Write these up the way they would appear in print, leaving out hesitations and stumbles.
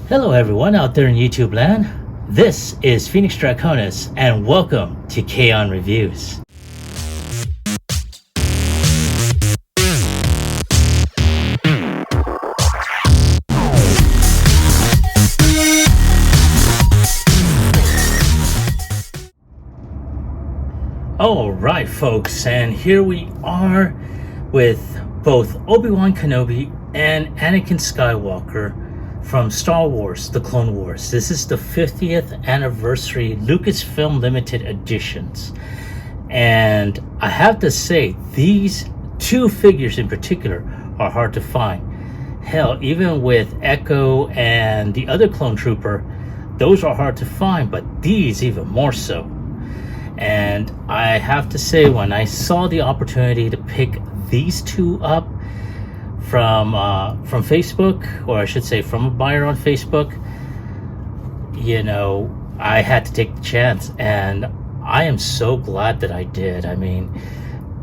Hello everyone out there in YouTube land. This is Phoenix Draconis and welcome to Kaon Reviews. Alright folks, and here we are with both Obi-Wan Kenobi and Anakin Skywalker from Star Wars, The Clone Wars. This is the 50th anniversary Lucasfilm limited editions. And I have to say, these two figures in particular are hard to find. Hell, even with Echo and the other clone trooper, those are hard to find, but these even more so. And I have to say, when I saw the opportunity to pick these two up from Facebook, or I should say from a buyer on Facebook, you know, I had to take the chance, and I am so glad that I did. I mean,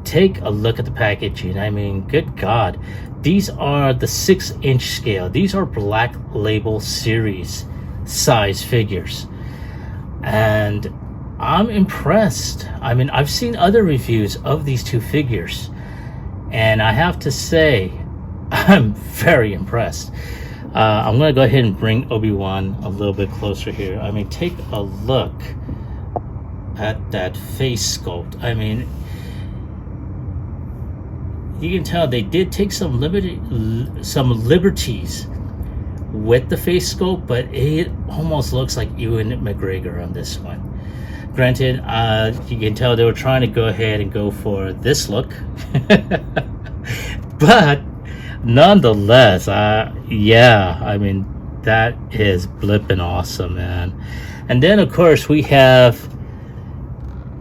take a look at the packaging. I mean, good God, these are the 6-inch scale. These are Black Label series size figures, and I'm impressed. I mean, I've seen other reviews of these two figures, and I have to say, I'm very impressed. I'm going to go ahead and bring Obi-Wan a little bit closer here. I mean, take a look at that face sculpt. I mean, you can tell they did take some liberties with the face sculpt, but it almost looks like Ewan McGregor on this one. Granted, you can tell they were trying to go ahead and go for this look. But nonetheless, yeah, I mean, that is blipping awesome, man. And then, of course, we have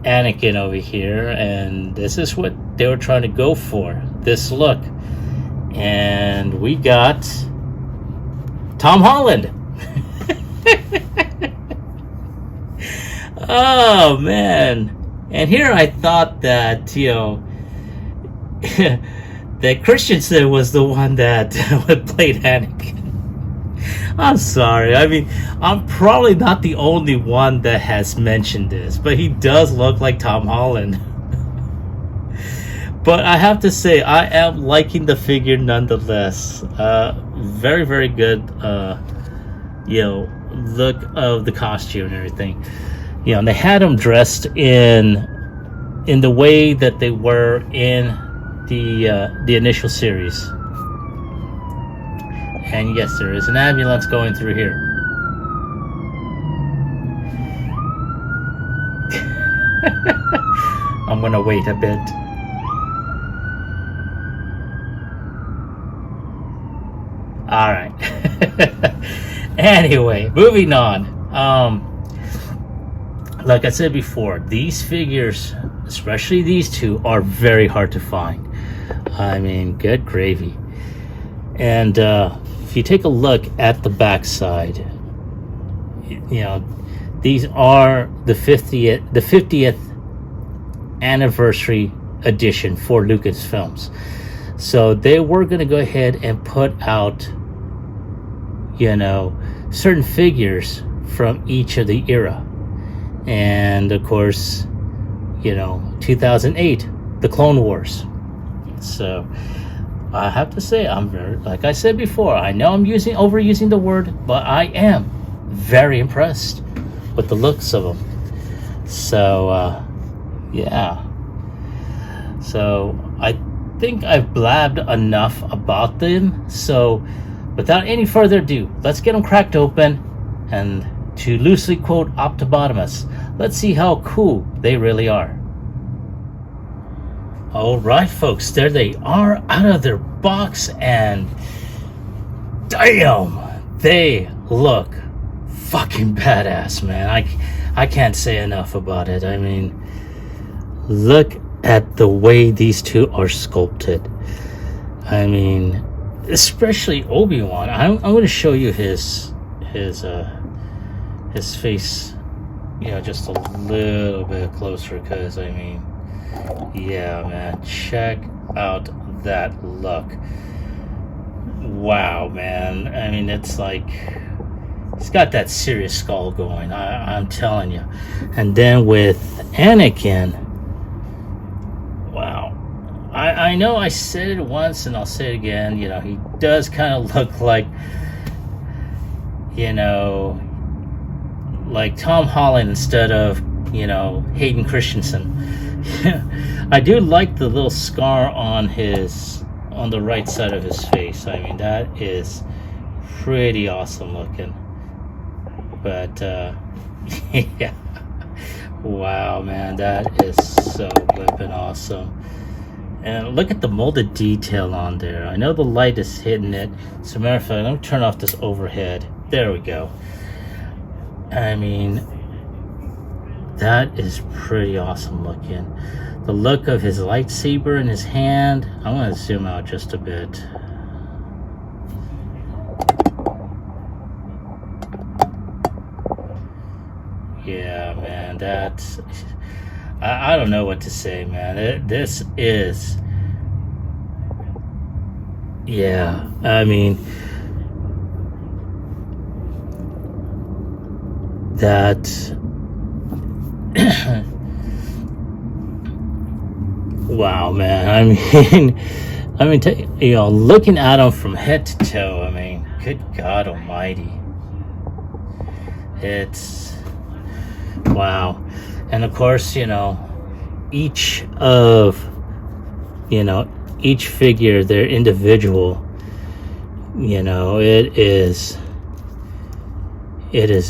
Anakin over here, and this is what they were trying to go for, this look. And we got Tom Holland. Oh, man. And here I thought that, you know, that Christensen was the one that played Anakin. I'm sorry. I mean, I'm probably not the only one that has mentioned this, but he does look like Tom Holland. But I have to say, I am liking the figure nonetheless. Very, very good, you know, look of the costume and everything. You know, they had him dressed in the way that they were in the initial series. And yes, there is an ambulance going through here. I'm gonna wait a bit. All right. Anyway, moving on. Like I said before, these figures, especially these two, are very hard to find. I mean, good gravy. And if you take a look at the backside, you know, these are the 50th anniversary edition for Lucasfilms. So they were going to go ahead and put out, you know, certain figures from each of the era. And of course, you know, 2008, The Clone Wars. So I have to say, I'm very, like I said before, I know I'm overusing the word, but I am very impressed with the looks of them. So yeah. So I think I've blabbed enough about them. So without any further ado, let's get them cracked open, and to loosely quote Optibotimus, let's see how cool they really are. Alright folks, there they are out of their box, and damn, they look fucking badass, man. I can't say enough about it. I mean, look at the way these two are sculpted. I mean, especially Obi-Wan. I'm going to show you his face, you know, just a little bit closer, because I mean, yeah, man, check out that look. Wow, man. I mean, it's like, He's got that serious skull going, I'm telling you. And then with Anakin, wow. I know I said it once and I'll say it again, you know, he does kind of look like, you know, like Tom Holland instead of, you know, Hayden Christensen. I do like the little scar on the right side of his face. I mean, that is pretty awesome looking. But yeah, wow, man, that is so flippin' awesome. And look at the molded detail on there. I know the light is hitting it. So matter of fact, let me turn off this overhead. There we go. I mean, that is pretty awesome looking. The look of his lightsaber in his hand. I'm going to zoom out just a bit. Yeah, man, that's... I don't know what to say, man. This is... Yeah, I mean... That... Wow, man. I mean, you know, looking at him from head to toe, I mean, good God Almighty. It's... Wow. And of course, you know, each figure, they're individual. You know, it is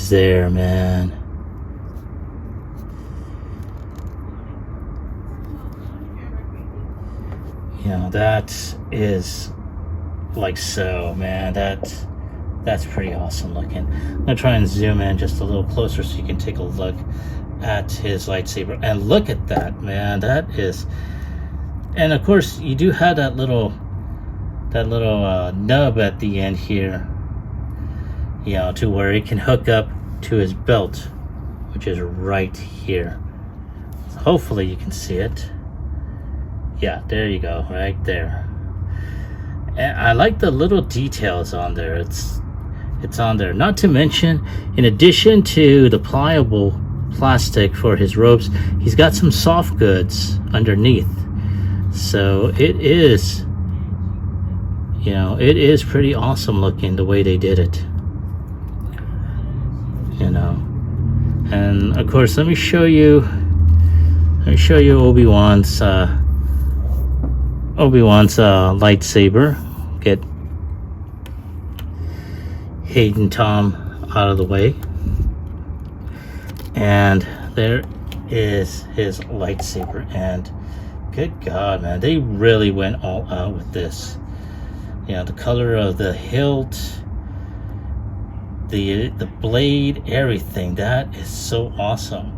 there, man. You know, that is like so, man. That's pretty awesome looking. I'm gonna try and zoom in just a little closer so you can take a look at his lightsaber. And look at that, man. That is... And of course, you do have that little nub at the end here, you know, to where it can hook up to his belt, which is right here. So hopefully you can see it. Yeah, there you go, right there. And I like the little details on there. It's on there. Not to mention, in addition to the pliable plastic for his robes, he's got some soft goods underneath. So it is, you know, it is pretty awesome looking the way they did it. You know. And of course, let me show you Obi-Wan's lightsaber. Get Hayden Tom out of the way. And there is his lightsaber. And good God, man, they really went all out with this. You know, the color of the hilt, the blade, everything. That is so awesome.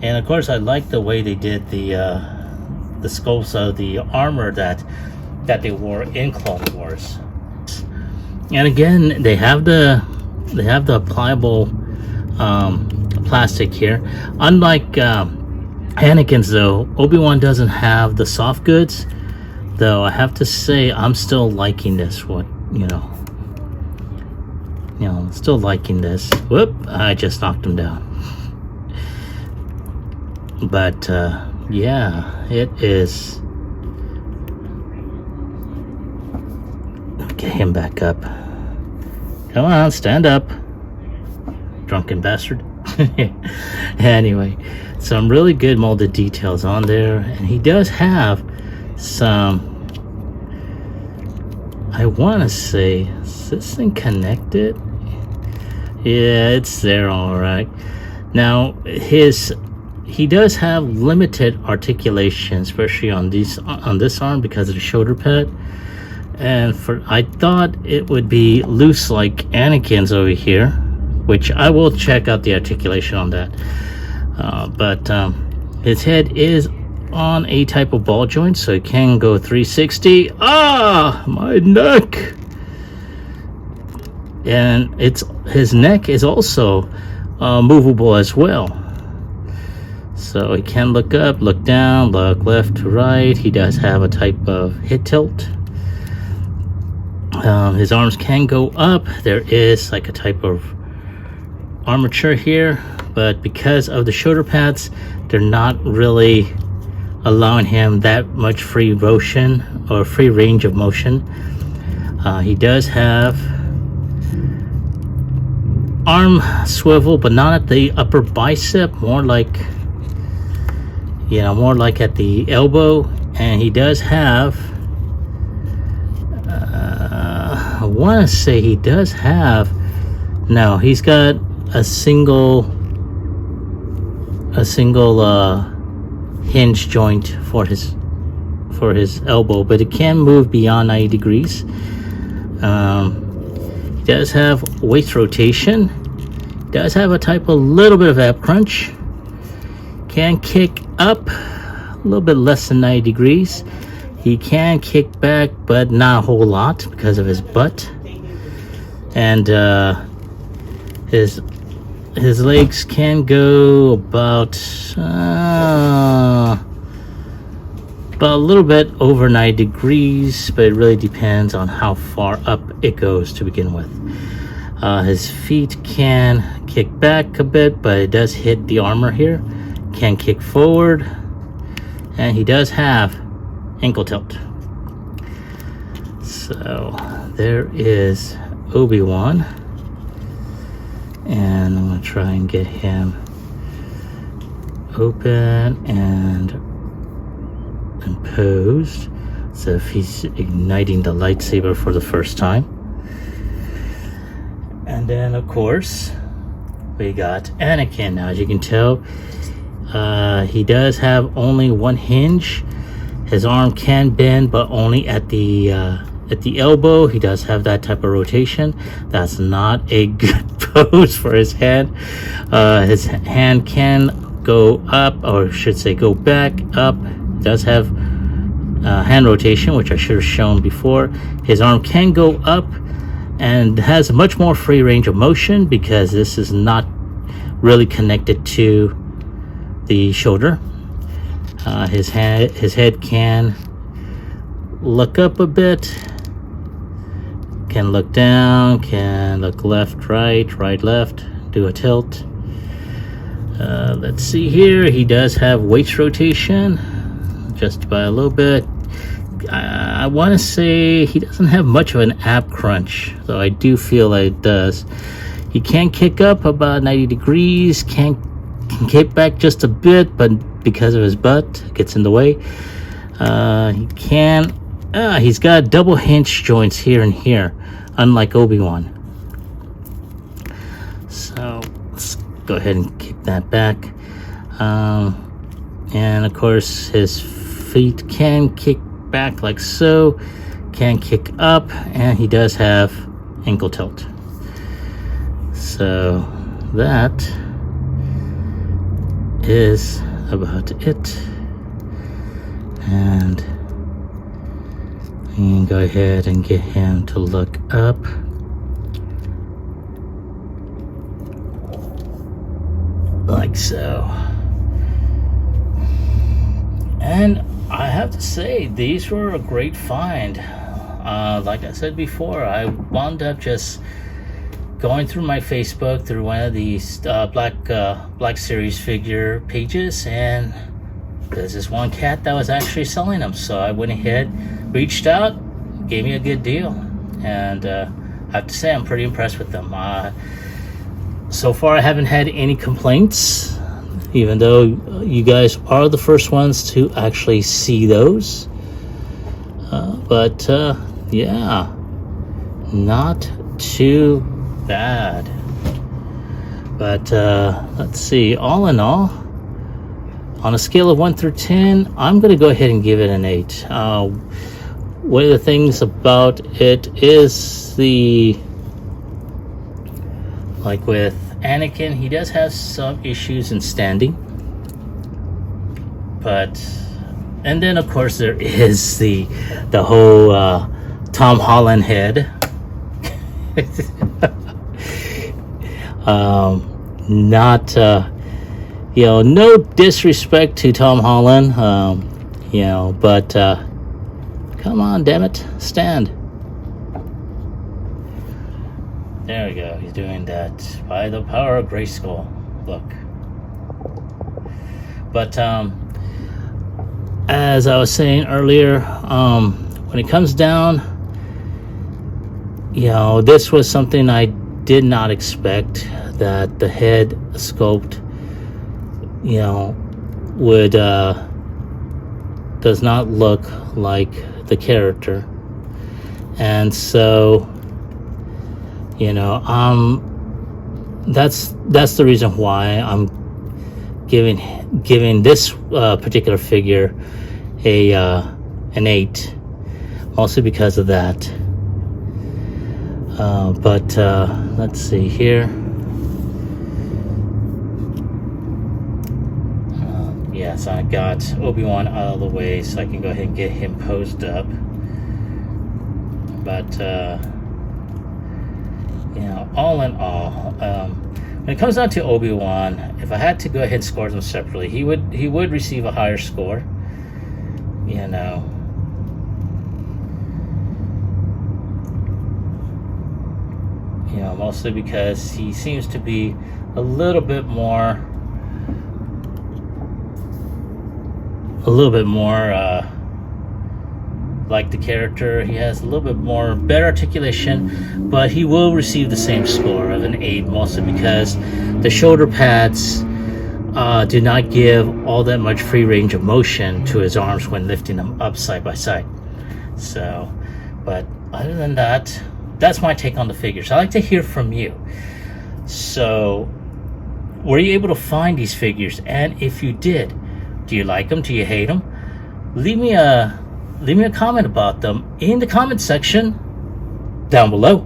And of course, I like the way they did the sculpts of the armor that they wore in Clone Wars. And again, they have the pliable plastic here. Unlike Anakin's, though, Obi-Wan doesn't have the soft goods. Though I have to say, I'm still liking this. Still liking this. Whoop! I just knocked him down. But yeah, it is. Get him back up. Come on, stand up, drunken bastard. Anyway, some really good molded details on there, and he does have some, I want to say, is this thing connected? Yeah, it's there, all right. Now he does have limited articulation, especially on this arm because of the shoulder pad. And I thought it would be loose like Anakin's over here, which I will check out the articulation on that. But his head is on a type of ball joint, so it can go 360. Ah, my neck! And his neck is also movable as well. So he can look up, look down, look left to right. He does have a type of hip tilt. His arms can go up. There is like a type of armature here, but because of the shoulder pads, they're not really allowing him that much free motion or free range of motion. He does have arm swivel, but not at the upper bicep, more like, you know, more like at the elbow. And he does have I want to say he does have, no, he's got a single hinge joint for his elbow, but it can move beyond 90 degrees. He does have waist rotation, does have a type of little bit of ab crunch, can kick up a little bit less than 90 degrees. He can kick back, but not a whole lot because of his butt. And his legs can go about a little bit over 90 degrees, but it really depends on how far up it goes to begin with. His feet can kick back a bit, but it does hit the armor here. Can kick forward, and he does have ankle tilt. So there is Obi-Wan, and I'm going to try and get him open and posed, so if he's igniting the lightsaber for the first time. And then of course we got Anakin. Now, as you can tell, he does have only one hinge. His arm can bend, but only at the elbow. He does have that type of rotation. That's not a good pose for his hand. His hand can go up, or should say go back up. He does have hand rotation, which I should have shown before. His arm can go up and has a much more free range of motion because this is not really connected to the shoulder. His head can look up a bit, can look down, can look left, right, left, do a tilt. Let's see here. He does have waist rotation, just by a little bit. I want to say he doesn't have much of an ab crunch, though I do feel like it does. He can kick up about 90 degrees, can kick back just a bit, but because of his butt, it gets in the way. He's got double hinge joints here and here, unlike Obi-Wan. So let's go ahead and kick that back. And of course his feet can kick back like so, can kick up, and he does have ankle tilt. So that is about it. And you can go ahead and get him to look up. Like so. And I have to say, these were a great find. Like I said before, I wound up just going through my Facebook, through one of these Black Series figure pages, and there's this one cat that was actually selling them. So I went ahead, reached out, gave me a good deal, and I have to say I'm pretty impressed with them. So far I haven't had any complaints, even though you guys are the first ones to actually see those. But yeah, not too bad. But let's see, all in all, on a scale of 1 through 10, I'm going to go ahead and give it an 8. One of the things about it is like with Anakin, he does have some issues in standing. And then of course there is the whole Tom Holland head. Not no disrespect to Tom Holland, but come on, damn it, stand. There we go. He's doing that by the power of Grayskull. Look. But as I was saying earlier, when it comes down, this was something I did not expect, that the head sculpt, would does not look like the character. And so that's the reason why I'm giving this particular figure an 8, mostly because of that. But let's see here. Yes, I got Obi-Wan out of the way so I can go ahead and get him posed up. But all in all, when it comes down to Obi-Wan, if I had to go ahead and score them separately, he would receive a higher score. Mostly because he seems to be a little bit more like the character. He has a little bit more better articulation, but he will receive the same score of an 8, mostly because the shoulder pads do not give all that much free range of motion to his arms when lifting them up side by side. So, but other than that, that's my take on the figures. I'd like to hear from you. So, were you able to find these figures? And if you did, do you like them? Do you hate them? Leave me a comment about them in the comment section down below.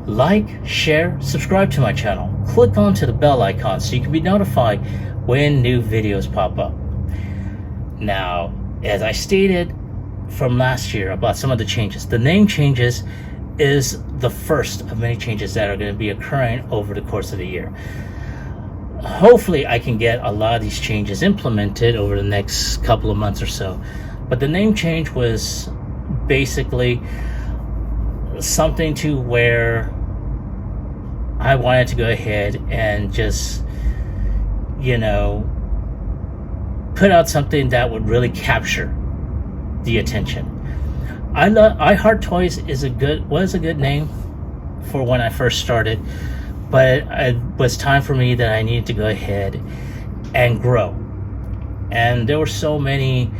Like, share, subscribe to my channel. Click onto the bell icon so you can be notified when new videos pop up. Now, as I stated from last year about some of the changes, the name changes is the first of many changes that are going to be occurring over the course of the year. Hopefully I can get a lot of these changes implemented over the next couple of months or so. But the name change was basically something to where I wanted to go ahead and just, put out something that would really capture the attention. I Heart Toys was a good name for when I first started, but it was time for me that I needed to go ahead and grow. And there were so many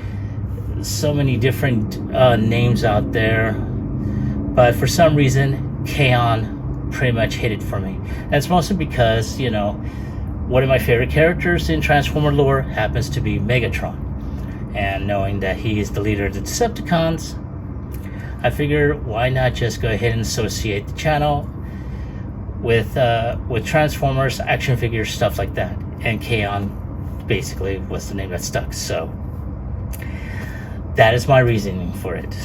different names out there, but for some reason Kaon pretty much hit it for me. And it's mostly because one of my favorite characters in Transformer lore happens to be Megatron, and knowing that he is the leader of the Decepticons, I figured why not just go ahead and associate the channel with Transformers, action figures, stuff like that. And Kaon basically was the name that stuck. So that is my reasoning for it.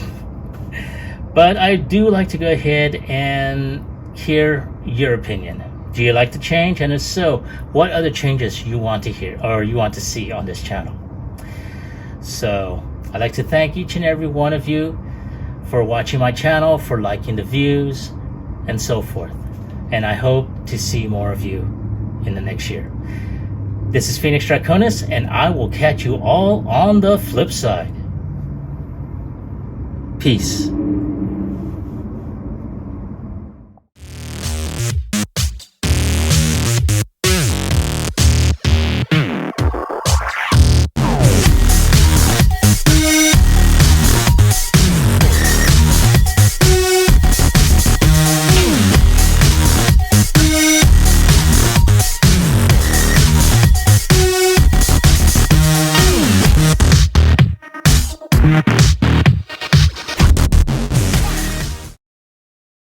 But I do like to go ahead and hear your opinion. Do you like the change? And if so, what other changes you want to hear or you want to see on this channel? So I'd like to thank each and every one of you for watching my channel, for liking the views, and so forth. And I hope to see more of you in the next year. This is Phoenix Draconis, and I will catch you all on the flip side. Peace.